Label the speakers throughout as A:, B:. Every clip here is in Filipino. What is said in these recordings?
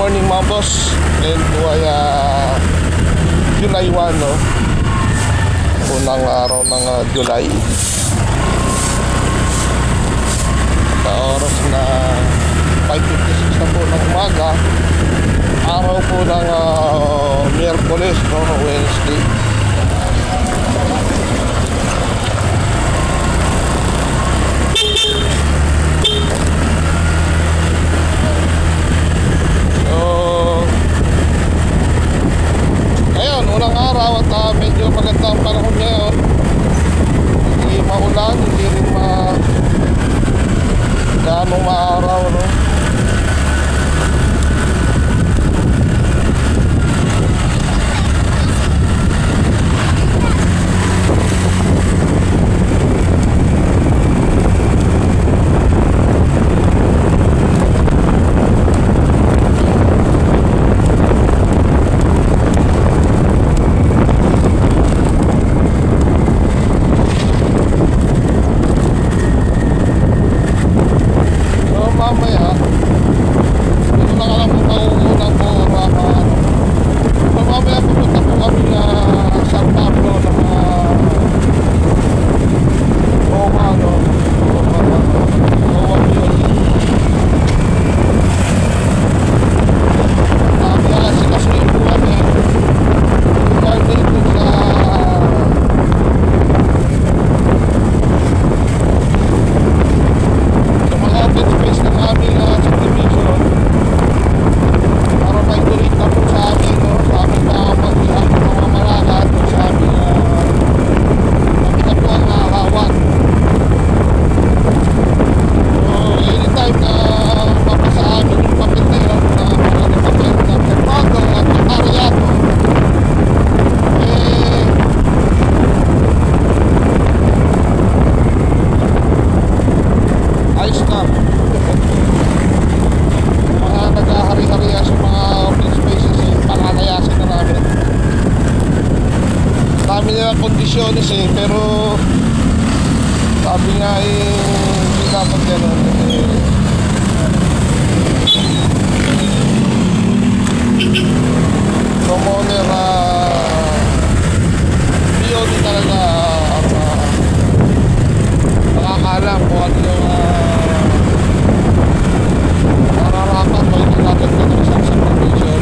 A: morning mga boss. Ngayon po ay July 1, no? Unang araw ng July. Sa oras na 5:56 na po ng umaga. Araw po ng Miyerkules, no? Wednesday. Unang araw at medyo magandang panahon ngayon. Hindi maulan, hindi rin ganong maaraw, no? Kondisyones pero sabi nga hindi dapat gano'n homeowner POD talaga nakakalam kung ano yung nararapat o hindi natin ng isang subdivision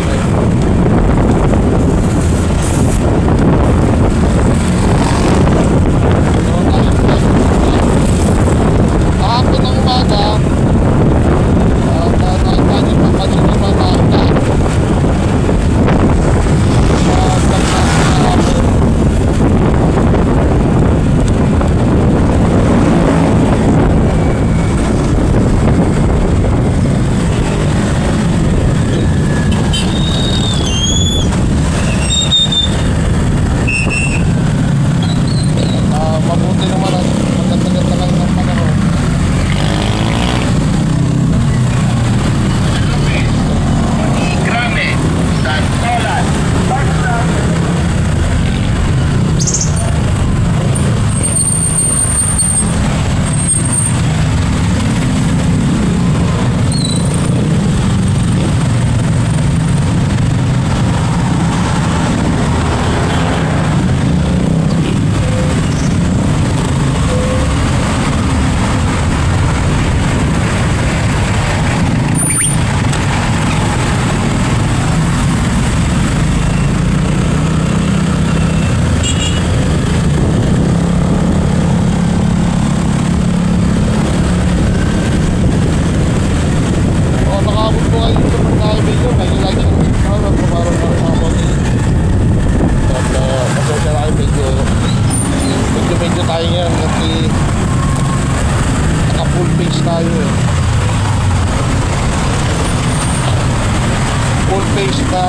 A: full face na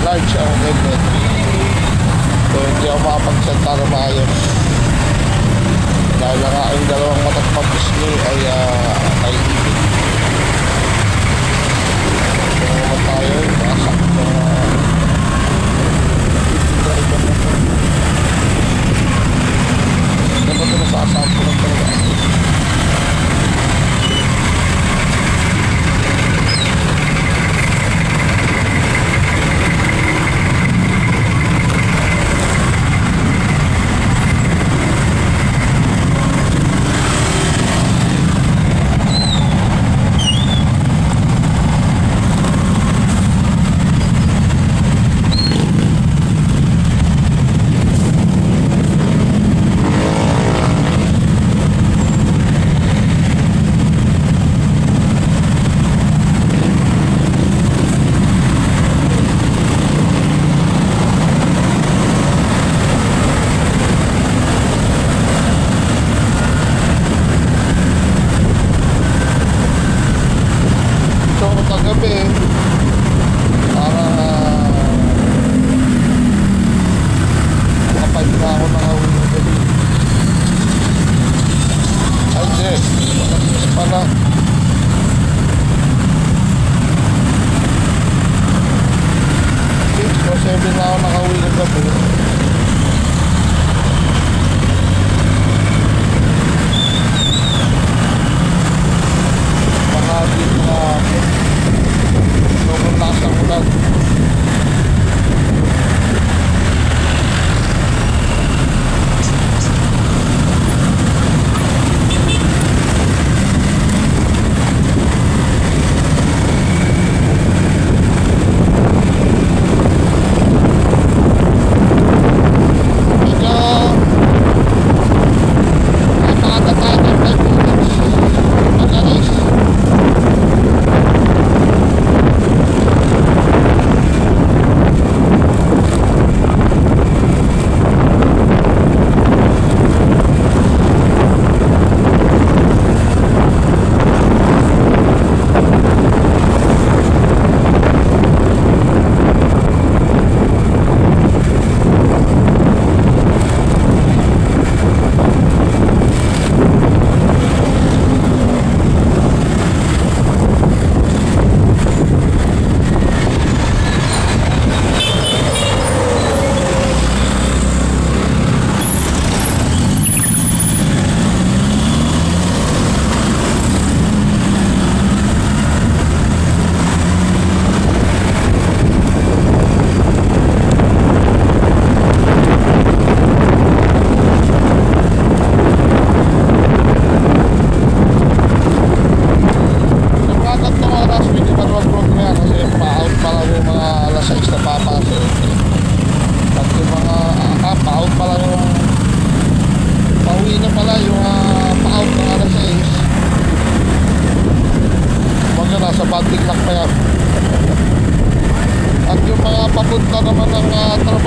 A: large ang helmet, so hindi ako makapagsalita na maayos dahil ang aking dalawang matang pag-disney ay naiibig. So naman tayo nasak na dapat na nasasampo lang talaga.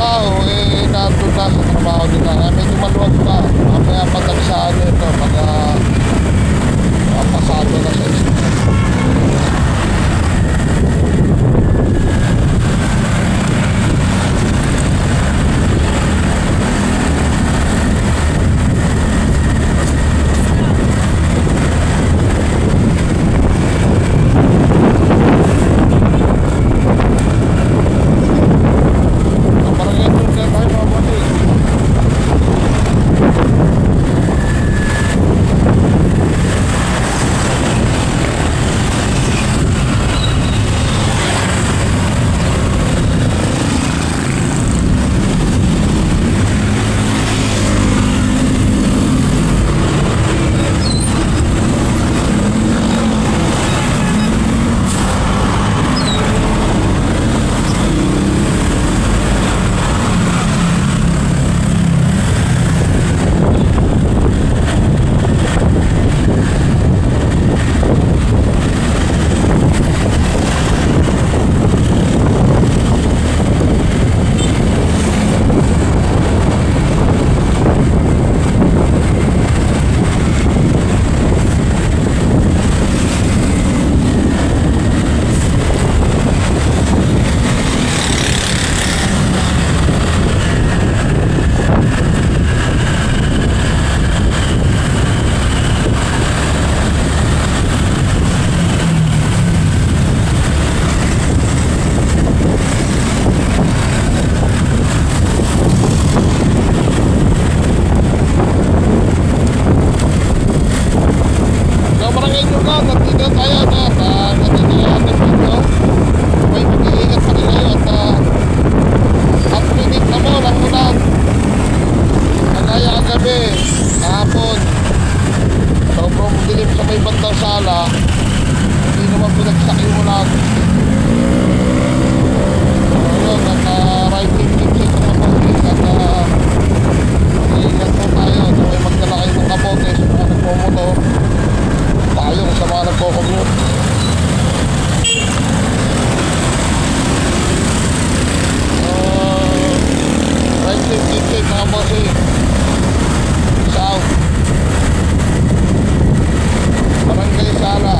A: trabaho, eh, nandun na sa trabaho nila. Kaya medyo maluwag pa. Mamaya patagsaan nito, pag pasado na sa isip. South Barangay Sala